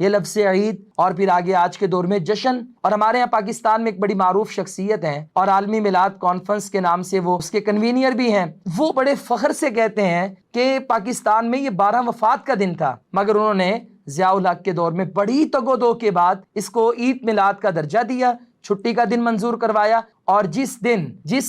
یہ لفظ عید اور پھر آگے آج کے دور میں جشن. اور ہمارے یہاں پاکستان میں ایک بڑی معروف شخصیت ہیں اور عالمی میلاد کانفرنس کے نام سے وہ اس کے کنوینئر بھی ہیں. وہ بڑے فخر سے کہتے ہیں کہ پاکستان میں یہ 12 وفات کا دن تھا، مگر انہوں نے ضیاء الحق کے دور میں بڑی تگ و دو کے بعد اس کو عید میلاد کا درجہ دیا، چھٹی کا دن منظور کروایا. اور جس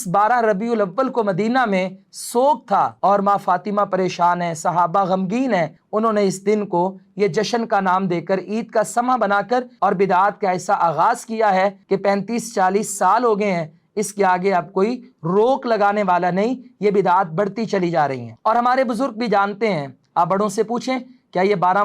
12 ربیع الاول کو مدینہ میں سوگ تھا اور ماں فاطمہ پریشان ہے، صحابہ غمگین ہیں، انہوں نے اس دن کو یہ جشن کا نام دے کر عید کا سمہ بنا کر اور بدعات کا ایسا آغاز کیا ہے کہ 35-40 سال ہو گئے ہیں. اس کے آگے اب کوئی روک لگانے والا نہیں، یہ بدعات بڑھتی چلی جا رہی ہیں. اور ہمارے بزرگ بھی جانتے ہیں، آپ بڑوں سے پوچھیں کیا یہ 12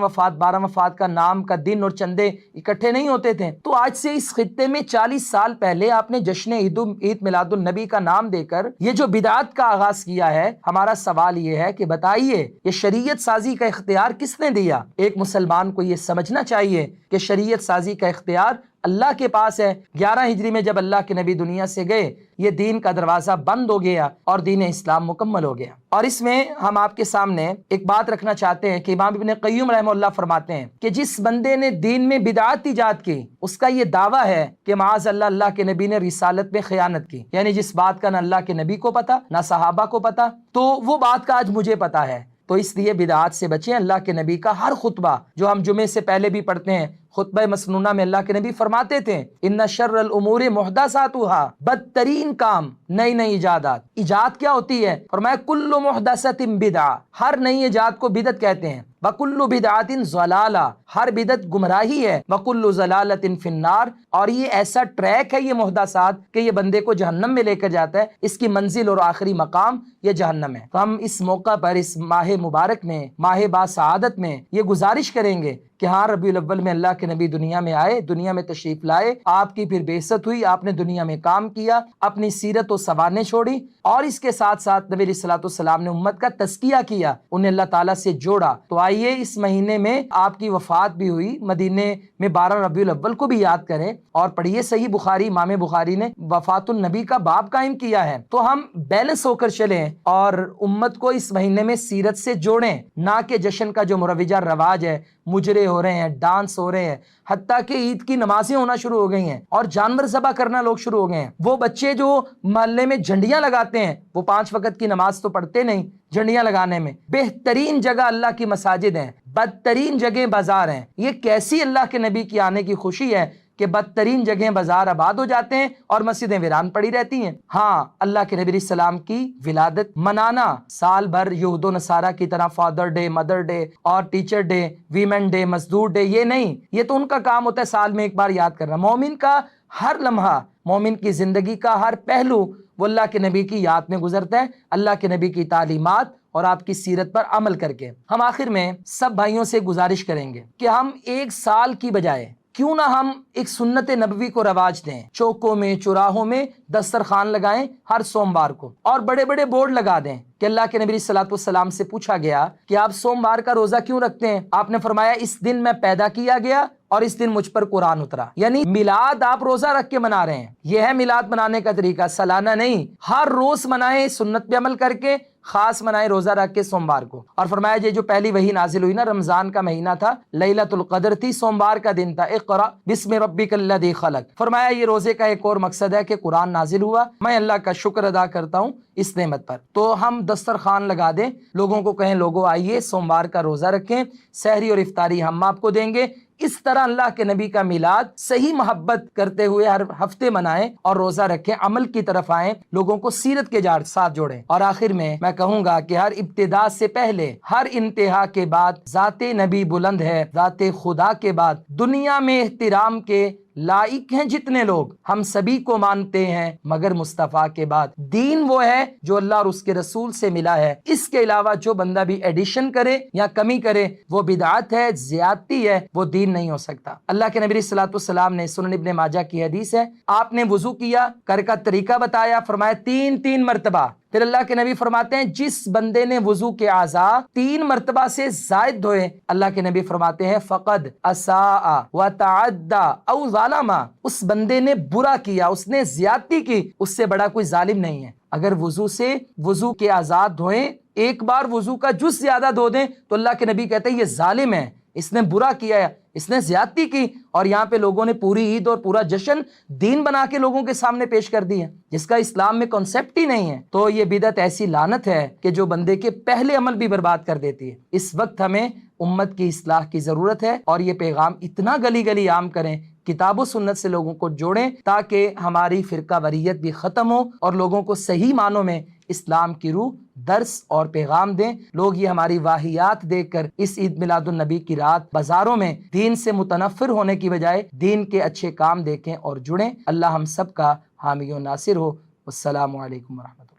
وفات کا نام کا دن اور چندے اکٹھے نہیں ہوتے تھے؟ تو آج سے اس خطے میں 40 سال پہلے آپ نے جشن عید میلاد النبی کا نام دے کر یہ جو بدعات کا آغاز کیا ہے. ہمارا سوال یہ ہے کہ بتائیے یہ شریعت سازی کا اختیار کس نے دیا؟ ایک مسلمان کو یہ سمجھنا چاہیے کہ شریعت سازی کا اختیار اللہ کے پاس ہے. 11 ہجری میں جب اللہ کے نبی دنیا سے گئے یہ دین کا دروازہ بند ہو گیا اور دین اسلام مکمل ہو گیا. اور اس میں ہم آپ کے سامنے ایک بات رکھنا چاہتے ہیں کہ امام ابن قیم رحمہ اللہ فرماتے ہیں کہ جس بندے نے دین میں بدعات ایجاد کی اس کا یہ دعویٰ ہے کہ معاذ اللہ اللہ کے نبی نے رسالت میں خیانت کی. یعنی جس بات کا نہ اللہ کے نبی کو پتا نہ صحابہ کو پتا، تو وہ بات کا آج مجھے پتا ہے. تو اس لیے بدعات سے بچیں. اللہ کے نبی کا ہر خطبہ جو ہم جمعے سے پہلے بھی پڑھتے ہیں، خطبہ مسنونہ میں اللہ کے نبی فرماتے تھے ان شر الامور محدثاتها، بدترین کام نئی نئی ایجادات. ایجاد کیا ہوتی ہے؟ فرمایا کل محدثۃ بدعہ، ہر نئی ایجاد کو بدعت کہتے ہیں. وکل بدعۃ ضلالہ، ہر بدعت گمراہی ہے. وکل ضلالۃ فی النار، اور یہ ایسا ٹریک ہے یہ محدثات کہ یہ بندے کو جہنم میں لے کر جاتا ہے. اس کی منزل اور آخری مقام یہ جہنم ہے. تو ہم اس موقع پر اس ماہ مبارک میں، ماہ با سعادت میں یہ گزارش کریں گے کہ ہاں ربیع الاول میں اللہ کے نبی دنیا میں آئے، دنیا میں تشریف لائے، آپ کی پھر بعثت ہوئی، آپ نے دنیا میں کام کیا، اپنی سیرت و سوانح چھوڑی، اور اس کے ساتھ ساتھ نبی علیہ الصلوۃ والسلام نے امت کا تزکیہ کیا، انہیں اللہ تعالیٰ سے جوڑا. تو آئیے اس مہینے میں آپ کی وفات بھی ہوئی، مدینے میں 12 ربیع الاول کو بھی یاد کریں اور پڑھیے صحیح بخاری. امام بخاری نے وفات النبی کا باب قائم کیا ہے. تو ہم بیلنس ہو کر چلیں اور امت کو اس مہینے میں سیرت سے جوڑیں، نہ کہ جشن کا جو مروجہ رواج ہے، مجرے ہو رہے ہیں، ڈانس ہو رہے ہیں، حتیٰ کہ عید کی نمازیں ہونا شروع ہو گئی ہیں اور جانور ذبح کرنا لوگ شروع ہو گئے ہیں. وہ بچے جو محلے میں جھنڈیاں لگاتے ہیں، وہ 5 وقت کی نماز تو پڑھتے نہیں جھنڈیاں لگانے میں. بہترین جگہ اللہ کی مساجد ہیں، بدترین جگہ بازار ہیں. یہ کیسی اللہ کے نبی کی آنے کی خوشی ہے کہ بدترین جگہیں بازار آباد ہو جاتے ہیں اور مسجدیں ویران پڑی رہتی ہیں. ہاں، اللہ کے نبی علیہ السلام کی ولادت منانا سال بھر یہود و نصارہ کی طرح فادر ڈے، مدر ڈے اور ٹیچر ڈے، ویمن ڈے، مزدور ڈے، یہ نہیں. یہ تو ان کا کام ہوتا ہے سال میں ایک بار یاد کرنا. مومن کا ہر لمحہ، مومن کی زندگی کا ہر پہلو وہ اللہ کے نبی کی یاد میں گزرتا ہے، اللہ کے نبی کی تعلیمات اور آپ کی سیرت پر عمل کر کے. ہم آخر میں سب بھائیوں سے گزارش کریں گے کہ ہم ایک سال کی بجائے کیوں نہ ہم ایک سنت نبوی کو رواج دیں. چوکوں میں، چوراہوں میں دسترخوان لگائیں ہر سوموار کو، اور بڑے بڑے بورڈ لگا دیں کہ اللہ کے نبی صلی اللہ علیہ وسلم سے پوچھا گیا کہ آپ سوموار کا روزہ کیوں رکھتے ہیں؟ آپ نے فرمایا اس دن میں پیدا کیا گیا اور اس دن مجھ پر قرآن اترا. یعنی میلاد آپ روزہ رکھ کے منا رہے ہیں. یہ ہے میلاد منانے کا طریقہ، سالانہ نہیں، ہر روز منائیں، سنت پہ عمل کر کے، خاص منائے روزہ رکھ کے سوموار کو. اور فرمایا یہ جو پہلی وحی نازل ہوئی نا، رمضان کا مہینہ تھا، لیلۃ القدر تھی، سوموار کا دن تھا. اقرأ بسم ربک الذی خلق. فرمایا یہ روزے کا ایک اور مقصد ہے کہ قرآن نازل ہوا. میں اللہ کا شکر ادا کرتا ہوں اس نعمت پر. تو ہم دسترخوان لگا دیں، لوگوں کو کہیں لوگوں آئیے سوموار کا روزہ رکھیں، سحری اور افطاری ہم آپ کو دیں گے. اس طرح اللہ کے نبی کا میلاد صحیح محبت کرتے ہوئے ہر ہفتے منائیں اور روزہ رکھیں، عمل کی طرف آئیں، لوگوں کو سیرت کے ساتھ جوڑیں. اور آخر میں کہوں گا کہ ہر ابتدا سے پہلے، ہر انتہا کے بعد ذات نبی بلند ہے، ذات خدا کے بعد دنیا میں احترام کے لائق ہیں جتنے لوگ، ہم سبھی کو مانتے ہیں مگر مصطفیٰ کے بعد. دین وہ ہے جو اللہ اور اس کے رسول سے ملا ہے. اس کے علاوہ جو بندہ بھی ایڈیشن کرے یا کمی کرے وہ بدعت ہے، زیادتی ہے، وہ دین نہیں ہو سکتا. اللہ کے نبی صلی اللہ علیہ وسلم نے سنن ابن ماجہ کی حدیث ہے، آپ نے وضو کیا، کر کا طریقہ بتایا، فرمایا 3 مرتبہ. پھر اللہ کے نبی فرماتے ہیں جس بندے نے وضو کے اعضاء 3 مرتبہ سے زائد دھوئے، اللہ کے نبی فرماتے ہیں فقد اساء وتعدى او ظلم، اس بندے نے برا کیا، اس نے زیادتی کی، اس سے بڑا کوئی ظالم نہیں ہے. اگر وضو کے اعضاء دھوئیں، ایک بار وضو کا جز زیادہ دھو دیں تو اللہ کے نبی کہتے ہیں یہ ظالم ہے، اس نے برا کیا ہے، اس نے زیادتی کی، اور یہاں پہ لوگوں نے پوری عید اور پورا جشن دین بنا کے لوگوں کے سامنے پیش کر دی ہے، جس کا اسلام میں کنسیپٹ ہی نہیں ہے۔ تو یہ بدعت ایسی لعنت ہے کہ جو بندے کے پہلے عمل بھی برباد کر دیتی ہے۔ اس وقت ہمیں امت کی اصلاح کی ضرورت ہے، اور یہ پیغام اتنا گلی گلی عام کریں، کتاب و سنت سے لوگوں کو جوڑیں، تاکہ ہماری فرقہ واریت بھی ختم ہو اور لوگوں کو صحیح معنوں میں اسلام کی روح درس اور پیغام دیں۔ لوگ یہ ہماری واہیات دیکھ کر اس عید میلاد النبی کی رات بازاروں میں دین سے متنفر ہونے کی بجائے دین کے اچھے کام دیکھیں اور جڑیں۔ اللہ ہم سب کا حامی و ناصر ہو۔ السلام علیکم ورحمۃ اللہ۔